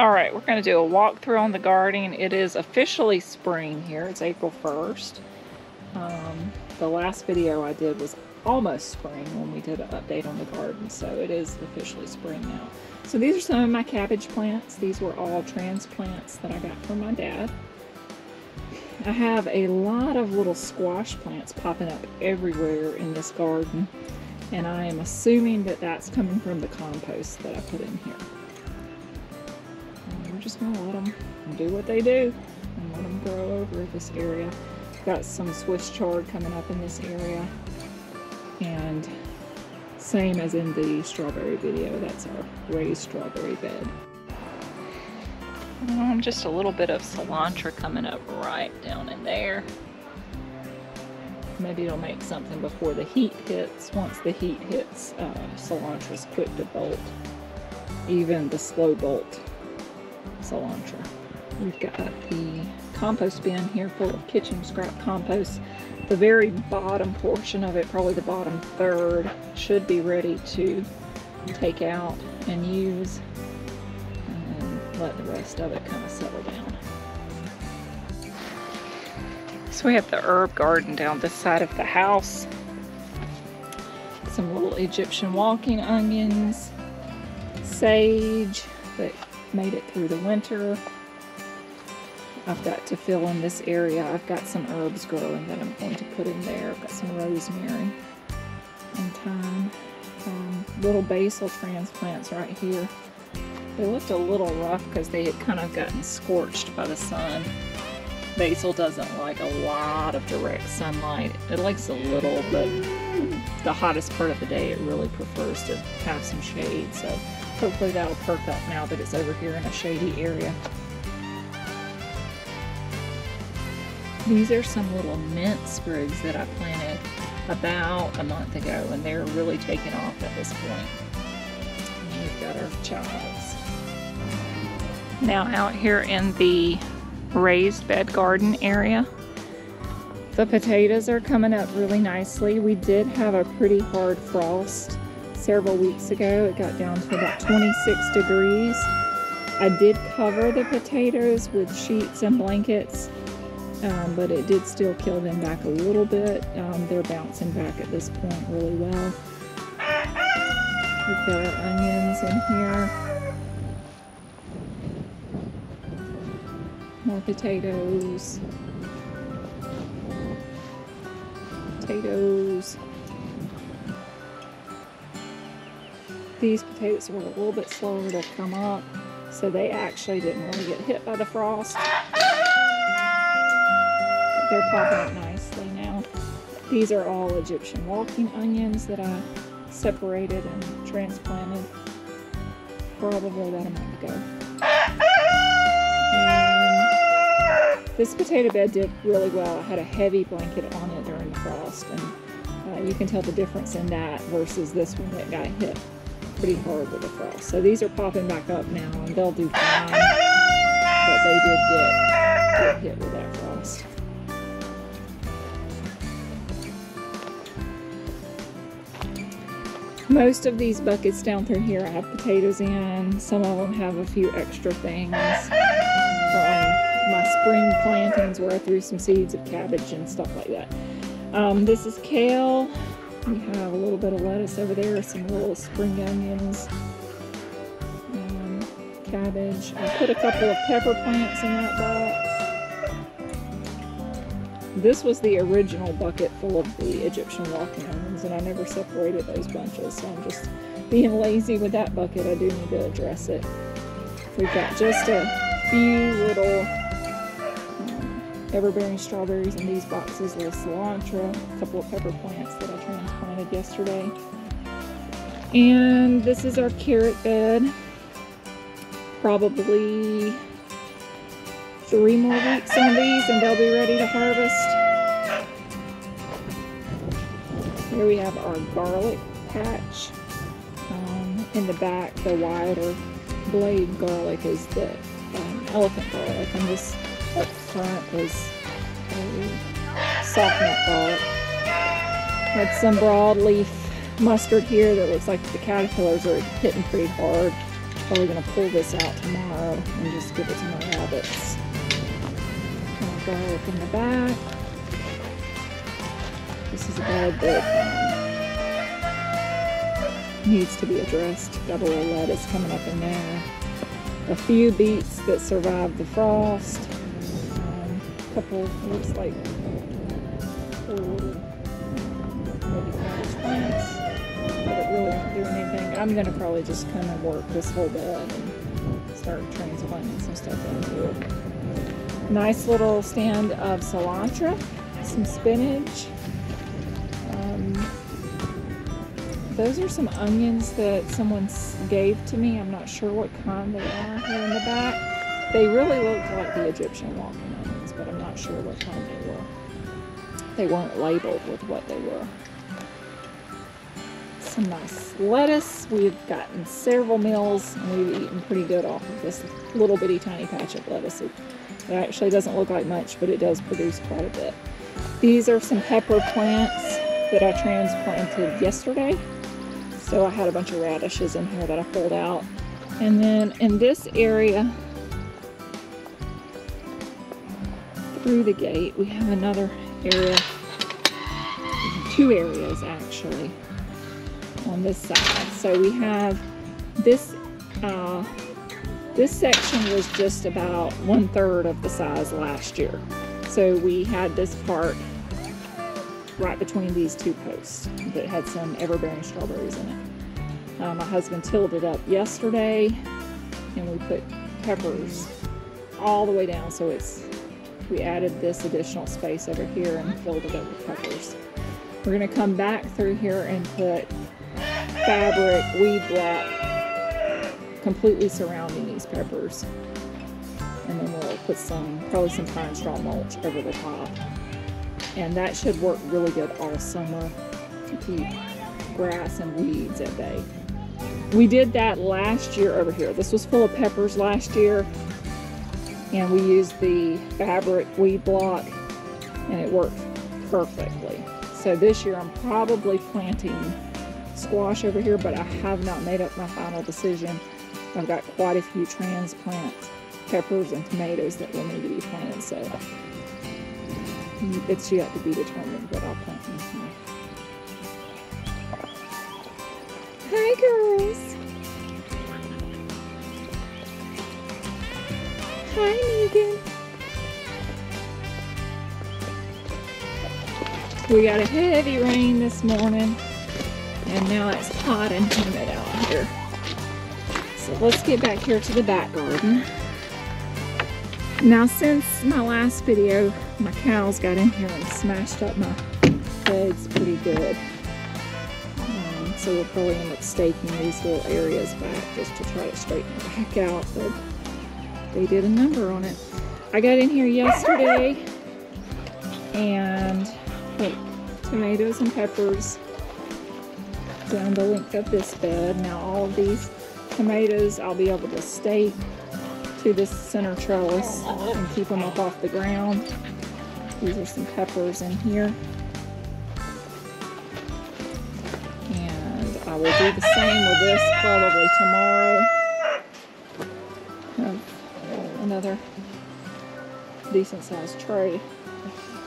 Alright, we're going to do a walkthrough on the garden. It is officially spring here. It's April 1st. The last video I did was almost spring when we did an update on the garden, so it is officially spring now. So these are some of my cabbage plants. These were all transplants that I got from my dad. I have a lot of little squash plants popping up everywhere in this garden, and I am assuming that that's coming from the compost that I put in here. And we're just going to let them do what they do and let them grow over this area. Got some Swiss chard coming up in this area, and same as in the strawberry video, that's our raised strawberry bed. Just a little bit of cilantro coming up right down in there. Maybe it'll make something before the heat hits. Once the heat hits, cilantro's quick to bolt, even the slow bolt cilantro. We've got the compost bin here full of kitchen scrap compost. The very bottom portion of it, probably the bottom third, should be ready to take out and use, and then let the rest of it kind of settle down. So we have the herb garden down this side of the house. Some little Egyptian walking onions, sage that made it through the winter. I've got to fill in this area. I've got some herbs growing that I'm going to put in there. I've got some rosemary and thyme. Little basil transplants right here. They looked a little rough because they had kind of gotten scorched by the sun. Basil doesn't like a lot of direct sunlight. It likes a little, but the hottest part of the day it really prefers to have some shade. So hopefully that'll perk up now that it's over here in a shady area. These are some little mint sprigs that I planted about a month ago, and they're really taking off at this point. And we've got our chives. Now out here in the raised bed garden area, the potatoes are coming up really nicely. We did have a pretty hard frost several weeks ago. It got down to about 26 degrees. I did cover the potatoes with sheets and blankets, but it did still kill them back a little bit. They're bouncing back at this point really well. We've got our onions in here. More potatoes. Potatoes. These potatoes were a little bit slower to come up, so they actually didn't really get hit by the frost. They're popping up nicely now. These are all Egyptian walking onions that I separated and transplanted probably about a month ago. And this potato bed did really well. I had a heavy blanket on it during the frost, and you can tell the difference in that versus this one that got hit pretty hard with the frost. So these are popping back up now, and they'll do fine, but they did get hit with that frost. Most of these buckets down through here I have potatoes in. Some of them have a few extra things from my spring plantings where I threw some seeds of cabbage and stuff like that. This is kale. We have a little bit of lettuce over there, some little spring onions, cabbage. I put a couple of pepper plants in that box. This was the original bucket full of the Egyptian walking onions, and I never separated those bunches, so I'm just being lazy with that bucket. I do need to address it. We've got just a few little ever-bearing strawberries in these boxes, a little cilantro, a couple of pepper plants that I transplanted yesterday. And this is our carrot bed. Probably 3 more weeks on these and they'll be ready to harvest. Here we have our garlic patch. In the back, the wider blade garlic is the elephant garlic, and this up front is soft nut garlic. Had some broadleaf mustard here that looks like the caterpillars are hitting pretty hard. Probably gonna pull this out tomorrow and just give it to my rabbits. Garlic in the back. This is a bed that needs to be addressed. Got a little lettuce coming up in there. A few beets that survived the frost. A couple, looks like 4 little maybe cabbage plants that really aren't doing anything. I'm gonna probably just come and work this whole bed and start transplanting some stuff into it. Nice little stand of cilantro, some spinach. Those are some onions that someone gave to me. I'm not sure what kind they are here in the back. They really looked like the Egyptian walking onions, but I'm not sure what kind they were. They weren't labeled with what they were. Some nice lettuce. We've gotten several meals and we've eaten pretty good off of this little bitty tiny patch of lettuce. It actually doesn't look like much, but it does produce quite a bit. These are some pepper plants that I transplanted yesterday. So I had a bunch of radishes in here that I pulled out. And then in this area, through the gate, we have another area, 2 areas actually, on this side. So we have this, this section was just about 1/3 of the size last year. So we had this part right between these 2 posts that had some ever-bearing strawberries in it. My husband tilled it up yesterday and we put peppers all the way down, so we added this additional space over here and filled it up with peppers. We're going to come back through here and put fabric weed block completely surrounding these peppers, and then we'll put probably some pine straw mulch over the top. And that should work really good all summer to keep grass and weeds at bay. We did that last year over here. This was full of peppers last year, and we used the fabric weed block and it worked perfectly. So this year I'm probably planting squash over here, but I have not made up my final decision. I've got quite a few transplant peppers and tomatoes that will need to be planted, so it's yet to be determined what I'll plant in here. Hi girls! Hi Megan! We got a heavy rain this morning, and now it's hot and humid out here. So let's get back here to the back garden. Now, since my last video, my cows got in here and smashed up my beds pretty good. So we'll probably end up staking these little areas back just to try to straighten it back out, but they did a number on it. I got in here yesterday and put tomatoes and peppers down the length of this bed. Now all of these tomatoes I'll be able to stake to this center trellis and keep them up off the ground. These are some peppers in here. And I will do the same with this probably tomorrow. Have another decent sized tray of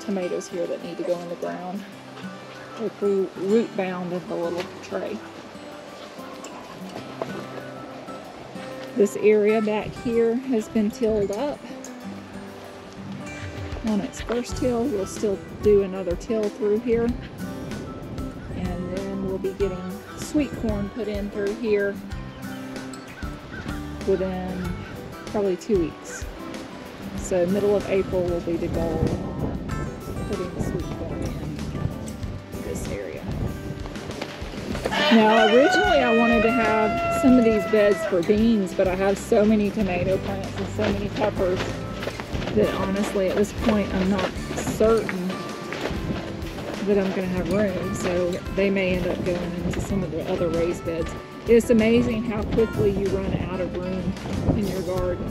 tomatoes here that need to go in the ground. They're root bound in the little tray. This area back here has been tilled up. On its first till, we'll still do another till through here. And then we'll be getting sweet corn put in through here within probably 2 weeks. So middle of April will be the goal, putting the sweet corn in this area. Now originally I wanted to have some of these beds for beans, but I have so many tomato plants and so many peppers that honestly at this point I'm not certain that I'm going to have room, so they may end up going into some of the other raised beds. It's amazing how quickly you run out of room in your garden.